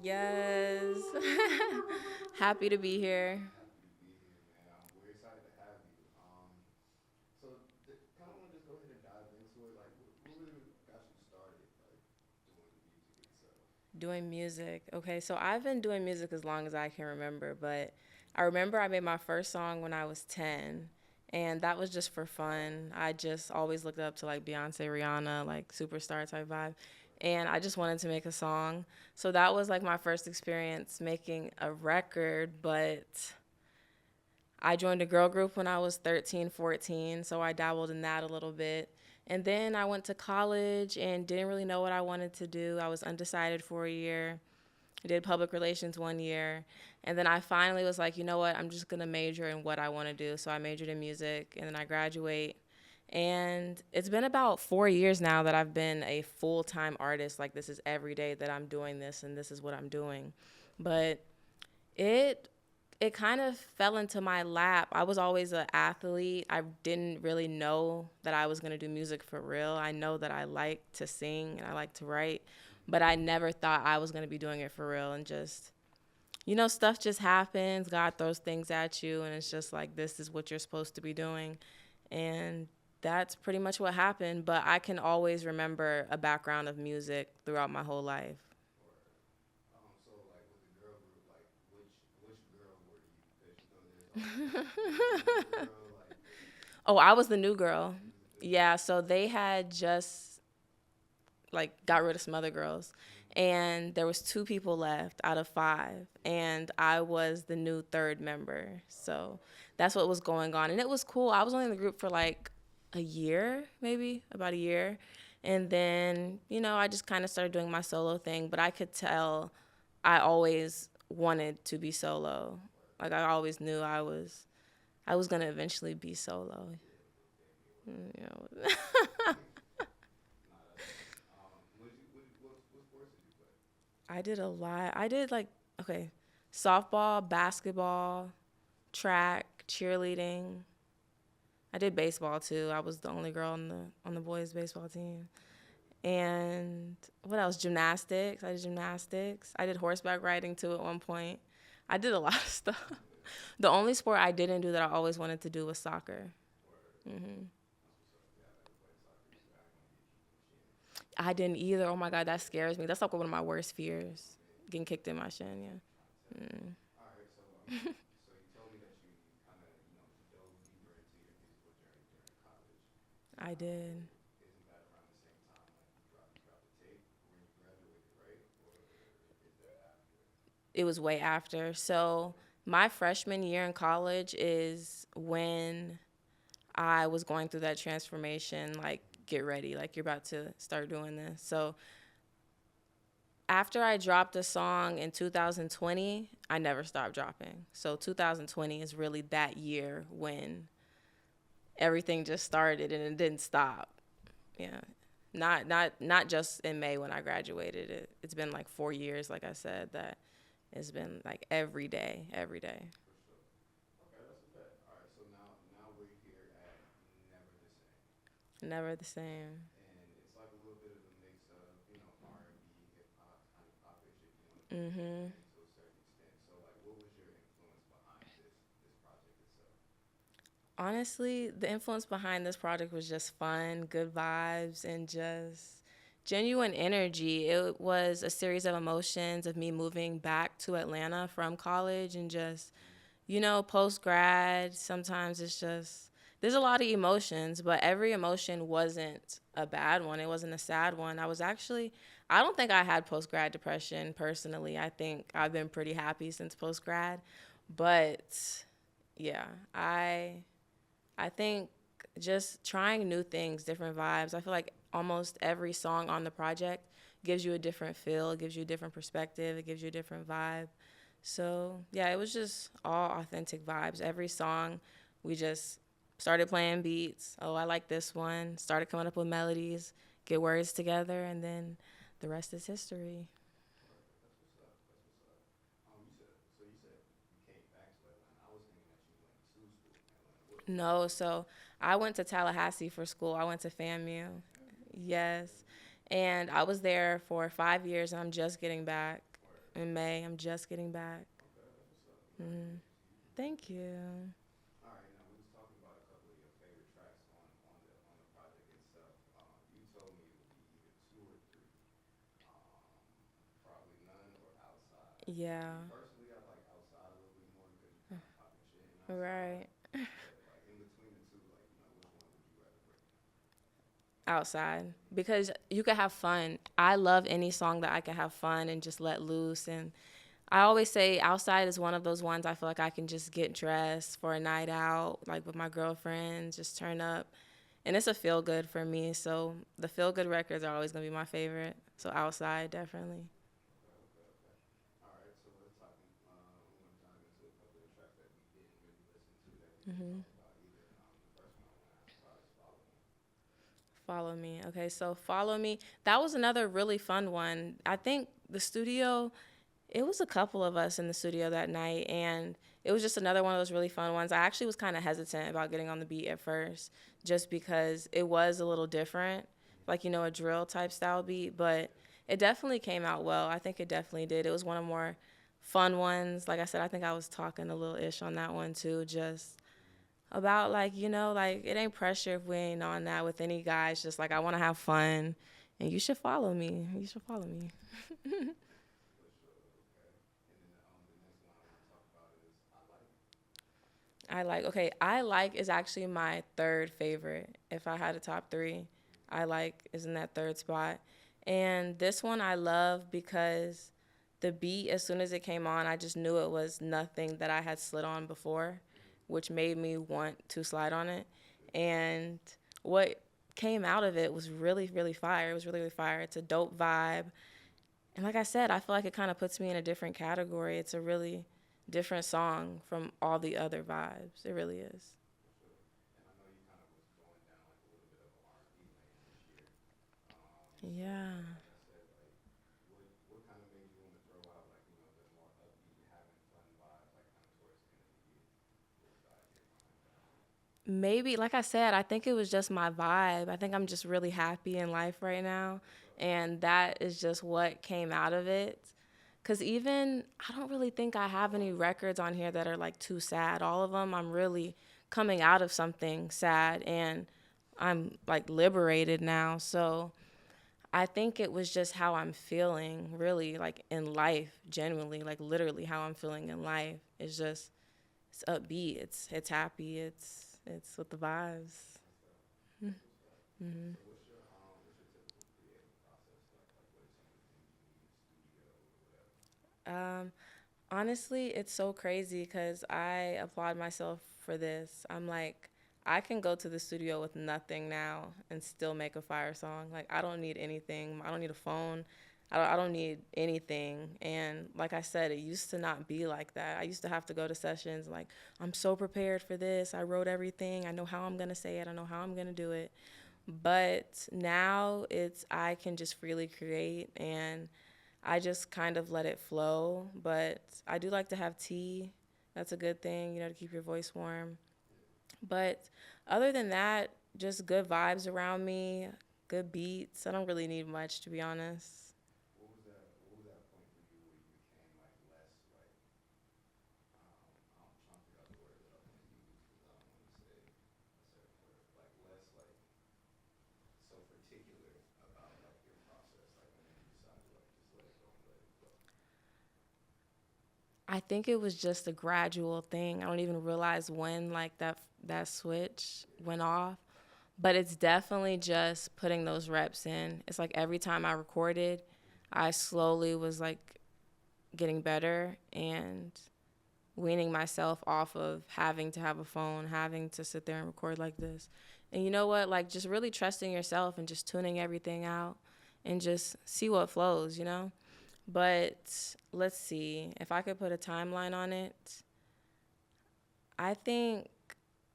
Yes. Happy to be here. Happy to be here, man. We're excited to have you. Kind of want to just go ahead and dive into it. Like, what really got you started, like, doing music itself? Doing music. Okay, so I've been doing music as long as I can remember, but I remember I made my first song when I was 10, and that was just for fun. I just always looked up to like Beyonce, Rihanna, like superstar type vibe, and I just wanted to make a song. So that was like my first experience making a record, but I joined a girl group when I was 13, 14, so I dabbled in that a little bit. And then I went to college and didn't really know what I wanted to do. I was undecided for a year. I did public relations 1 year. And then I finally was like, you know what? I'm just going to major in what I want to do. So I majored in music and then I graduate. And it's been about 4 years now that I've been a full time artist. Like, this is every day that I'm doing this and this is what I'm doing. But it it kind of fell into my lap. I was always an athlete. I didn't really know that I was going to do music for real. I know that I like to sing and I like to write, but I never thought I was going to be doing it for real. And just, stuff just happens. God throws things at you, and it's just like, this is what you're supposed to be doing. And that's pretty much what happened. But I can always remember a background of music throughout my whole life. Or so like with the girl group, like which girl were you? Because you know there's always the new girl. Like, Oh, I was the new girl. you was the new girl. Yeah, so they had just like got rid of some other girls, and there was two people left out of five, and I was the new third member. So that's what was going on, and it was cool. I was only in the group for like a year, maybe about a year, and then I just kind of started doing my solo thing. But I could tell I always wanted to be solo. Like, I always knew I was gonna eventually be solo. You know. Nah, that's funny. What sports did you play? I did a lot. I did like, okay, softball, basketball, track, cheerleading. I did baseball too. I was the only girl on the boys baseball team. And what else? Gymnastics. I did gymnastics. I did horseback riding too at one point. I did a lot of stuff. The only sport I didn't do that I always wanted to do was soccer. Or hmm that's what's up. Yeah, I never played soccer either. I didn't want to get kicked in the shin. I didn't either. Oh my God, that scares me. That's like one of my worst fears, getting kicked in my shin. Trying to tell you. Yeah. All right, so you told me that you kind of dove deeper into your musical journey during college. I did. Isn't that around the same time like you dropped the tape when you graduated, right? Or is that after? It was way after. So my freshman year in college is when I was going through that transformation. Like, get ready, like you're about to start doing this. So after I dropped a song in 2020, I never stopped dropping. So 2020 is really that year when everything just started and it didn't stop. Yeah. Not just in May when I graduated. It's been like 4 years, like I said, that it's been like every day, every day. For sure. Okay, that's a bet. All right, so now we're here at Never the Same, Never the same. and it's like a little bit of a mix of R&B, hip hop, kind of popish if you want to put it hmm in to a certain extent. So like, what was your influence behind this project itself? Honestly, the influence behind this project was just fun, good vibes, and just genuine energy. It was a series of emotions of me moving back to Atlanta from college and just, post grad. Sometimes it's just, there's a lot of emotions, but every emotion wasn't a bad one. It wasn't a sad one. I don't think I had post grad depression personally. I think I've been pretty happy since post grad. But yeah, I think just trying new things, different vibes. I feel like almost every song on the project gives you a different feel, it gives you a different perspective, it gives you a different vibe. So, yeah, it was just all authentic vibes. Every song, we just started playing beats. Oh, I like this one. Started coming up with melodies, get words together, and then the rest is history. Word, that's what's up. That's what's up. You said you came back to Atlanta. I was thinking that you went to school in Atlanta. What No, school did you so go to? I went to Tallahassee for school. I went to FAMU. FAMU. Yes. Okay. And I was there for 5 years and I'm just getting back. Word. in May. I'm just getting back. Okay, that's what's up. Hmm. Congratulations to you. Thank you. All right, now we was talking about a couple of your favorite tracks on the project itself. You told me it would be either two or three. Um, Probably none or outside. Me Yeah. personally, I like outside a little bit more because you kind of popping shit in outside. Right. But like in between the two, like which one would you rather break down? Outside because you could have fun. I love any song that I can have fun and just let loose. And I always say outside is one of those ones I feel like I can just get dressed for a night out, like with my girlfriends, just turn up. And it's a feel good for me. So the feel good records are always going to be my favorite. So outside, definitely. Okay, okay, okay. All right, so let's talk. I'm gonna dive into a couple of the tracks that we didn't really listen to that we didn't Hmm. talk about either. The first one I want to ask about is "Follow Me." Follow Me. Okay, so Follow Me. That was another really fun one. I think the studio, it was a couple of us in the studio that night, and it was just another one of those really fun ones. I actually was kind of hesitant about getting on the beat at first, just because it was a little different, like, a drill type style beat, but it definitely came out well. I think it definitely did. It was one of more fun ones. Like I said, I think I was talking a little ish on that one too, just about like, like it ain't pressure if we ain't on that with any guys, just like I want to have fun and you should follow me. You should follow me. For sure. Okay. And then the next one I want to talk about is "I Like." Okay, I like is actually my third favorite. If I had a top three, I like is in that third spot. And this one I love because the beat, as soon as it came on, I just knew it was nothing that I had slid on before, which made me want to slide on it. And what came out of it was really, really fire. It was really, really fire. It's a dope vibe. And like I said, I feel like it kind of puts me in a different category. It's a really different song from all the other vibes. It really is. For sure. And I know you kind of was going down like a little bit of an R&B lane this year. So Yeah. like I said, like what kind of made you want to throw out like the more upbeat, having fun vibes like kind of towards the end of the year? What was the idea behind that? Maybe, like I said, I think it was just my vibe. I think I'm just really happy in life right now. Okay. And that is just what came out of it. Because even, I don't really think I have any records on here that are like too sad. All of them, I'm really coming out of something sad and I'm like liberated now. So I think it was just how I'm feeling, really, like in life, genuinely, like literally how I'm feeling in life. It's upbeat, it's happy, it's with the vibes. That's that. That's what's up. Hmm. So what's your typical creative process like? Like what are some of the things you need in the studio or whatever? Um, Honestly, it's so crazy because I applaud myself for this. I'm like, I can go to the studio with nothing now and still make a fire song. Like, I don't need anything. I don't need a phone. I don't need anything. And like I said, it used to not be like that. I used to have to go to sessions like, I'm so prepared for this. I wrote everything. I know how I'm going to say it. I know how I'm going to do it. But now I can just freely create and I just kind of let it flow. But I do like to have tea. That's a good thing, to keep your voice warm. But other than that, just good vibes around me, good beats. I don't really need much, to be honest. What was that point for you where you became like less like I'm trying to figure out the word that I want to use because I don't want to say a certain word. Like less like so particular about like your process. Like when you decide to like just let it go and let it flow. I think it was just a gradual thing. I don't even realize when like that switch went off. But it's definitely just putting those reps in. It's like every time I recorded, I slowly was like getting better and weaning myself off of having to have a phone, having to sit there and record like this. And you know what? Like just really trusting yourself and just tuning everything out and just see what flows. But let's see. If I could put a timeline on it, I think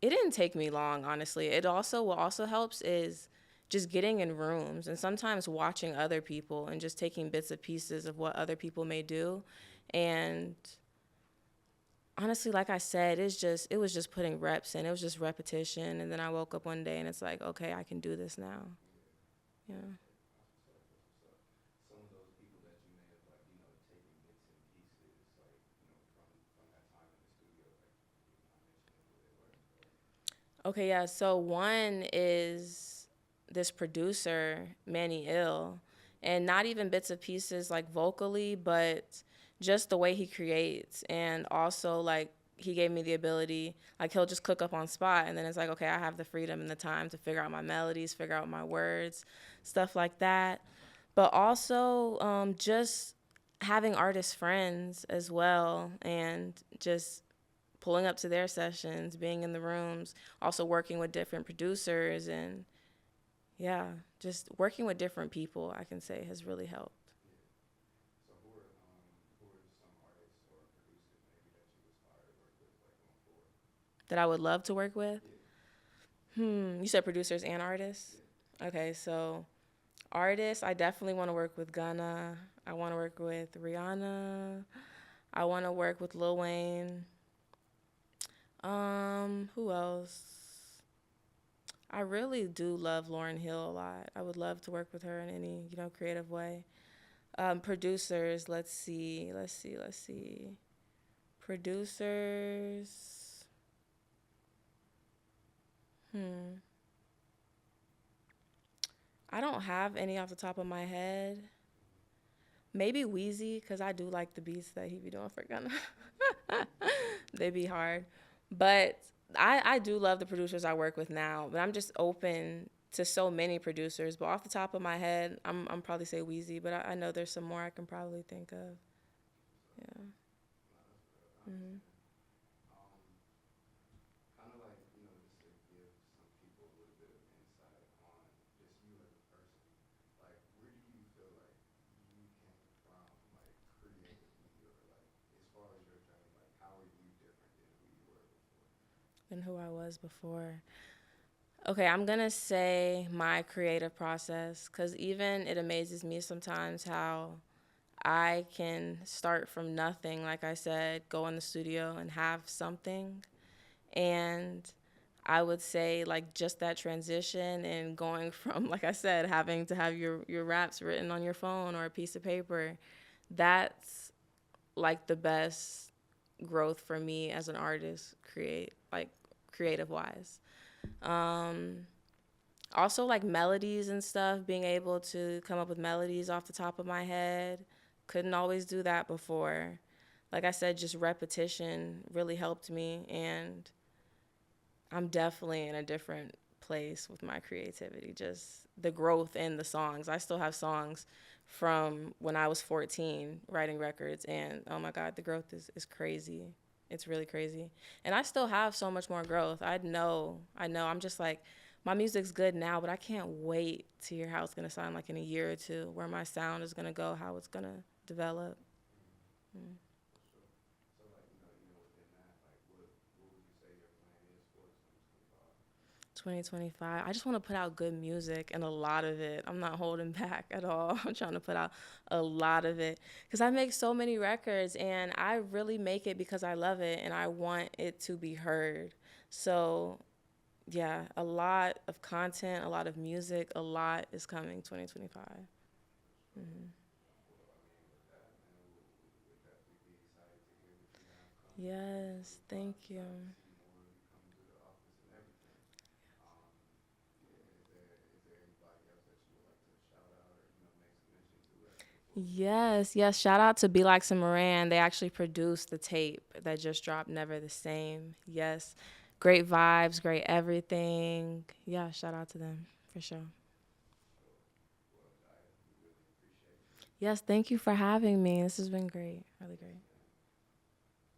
it didn't take me long, honestly. What also helps is just getting in rooms and sometimes watching other people and just taking bits and pieces of what other people may do. And honestly, like I said, it was just putting reps in. It was just repetition. And then I woke up one day and it's like, okay, I can do this now. Yeah. That's what's up. That's what's up. Some of those people that you may have like taken bits and Okay, yeah. So one is this producer, Manny Ill, and not even bits of pieces like vocally, but just the way he creates. And also, like, he gave me the ability, like, he'll just cook up on spot. And then it's like, okay, I have the freedom and the time to figure out my melodies, figure out my words, stuff like that. But also, just having artist friends as well, and just pulling up to their sessions, being in the rooms, also working with different producers, and yeah, just working with different people, I can say has really helped. So who are some artists or producers maybe that you aspire to work with like going forward? That I would love to work with. Yeah, You said producers and artists? yeah. Okay, so artists, I definitely want to work with Gunna. I want to work with Rihanna. I want to work with Lil Wayne. Who else? I really do love Lauren Hill a lot. I would love to work with her in any, creative way. Producers, let's see. Producers. Hmm. I don't have any off the top of my head. Maybe Wheezy, because I do like the beats that he be doing for Gunna. They be hard. But I do love the producers I work with now, but I'm just open to so many producers. But off the top of my head, I'm probably say Wheezy, but I know there's some more I can probably think of. Yeah. No, that's real. I Hmm. understand. Um, Kind of like, just to give some people a little bit of insight on just you as a person. Like, where do you feel like you came from, like, creatively, or like, as far as your journey, like, how are you different than who you were before? And who I was before. Okay, I'm gonna say my creative process, because even it amazes me sometimes how I can start from nothing, like I said, go in the studio and have something. And I would say, like, just that transition and going from, like I said, having to have your raps written on your phone or a piece of paper, that's like the best growth for me as an artist, creative wise. Um, Also, like melodies and stuff, being able to come up with melodies off the top of my head. Couldn't always do that before. Like I said, just repetition really helped me, and I'm definitely in a different place with my creativity. Just the growth in the songs. I still have songs from when I was 14 writing records, and oh my God, the growth is crazy. It's really crazy. And I still have so much more growth. I know. I'm just like, my music's good now, but I can't wait to hear how it's going to sound like in a year or two, where my sound is going to go, how it's going to develop. Mm. For sure. So like, even within that, like, what would you say your plan is for 2025? 2025. I just want to put out good music and a lot of it. I'm not holding back at all. I'm trying to put out a lot of it because I make so many records and I really make it because I love it and I want it to be heard. So, yeah, a lot of content, a lot of music, a lot is coming 2025. For sure. Hmm. Well, I mean, with that, man, we'll definitely be excited to hear what you have coming in Yes, 2025. thank you. Excited to see more of you coming through the office and everything. Um, yeah, is there anybody else that you would like to shout out or, make some mention to as before we go? Yes, yes. Shout out to Be Like Some Moran. They actually produced the tape that just dropped, Never the Same. Yes. Great vibes, great everything. Yeah, shout out to them for sure. For sure. Well, Jaya, we really appreciate you. Yes, thank you for having me. This has been great. Really great.